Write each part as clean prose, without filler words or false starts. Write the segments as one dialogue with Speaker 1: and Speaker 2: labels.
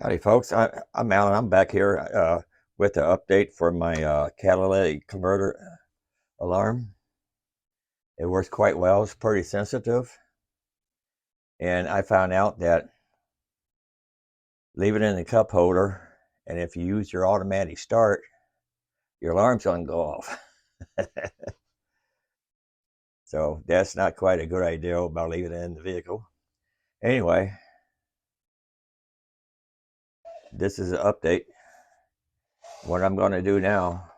Speaker 1: Howdy, folks. I'm Alan. I'm back here with the update for my catalytic converter alarm. It works quite well. It's pretty sensitive. And I found out that leave it in the cup holder, and if you use your automatic start, your alarm's going to go off. So that's not quite a good idea about leaving it in the vehicle. Anyway, this is an update. What I'm going to do now,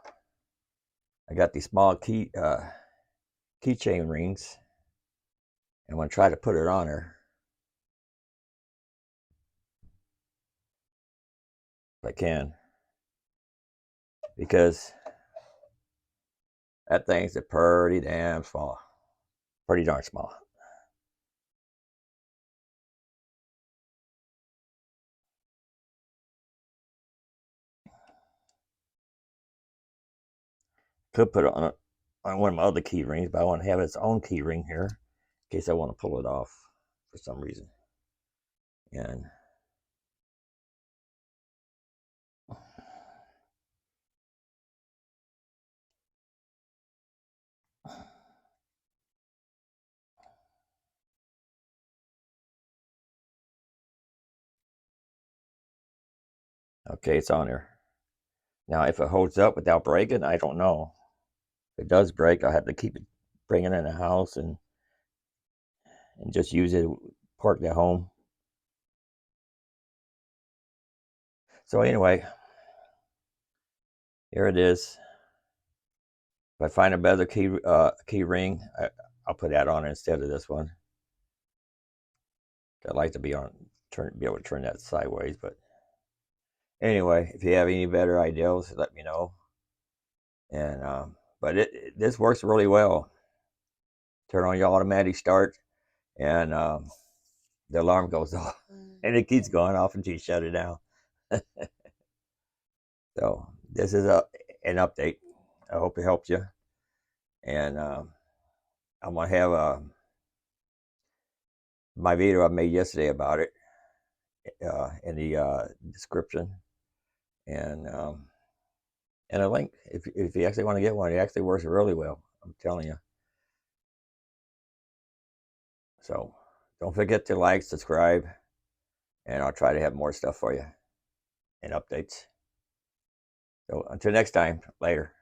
Speaker 1: I got these small keychain rings. I'm going to try to put it on her if I can, because that thing's a pretty damn small, pretty darn small. Could put it on one of my other key rings, but I want to have its own key ring here in case I want to pull it off for some reason. And okay, it's on there. Now, if it holds up without breaking, I don't know. If it does break, I'll have to keep it, bring it in the house and just use it, park it at home. So anyway, here it is. If I find a better key ring, I'll put that on instead of this one. I'd like to be able to turn that sideways, but anyway, if you have any better ideas, let me know. And but this works really well. Turn on your automatic start, and the alarm goes off, and it keeps going off until you shut it down. So this is an update. I hope it helped you. And I'm gonna have my video I made yesterday about it in the description, and a link if you actually want to get one. It actually works really well. I'm telling you. So don't forget to like, subscribe, and I'll try to have more stuff for you and updates. So until next time, later.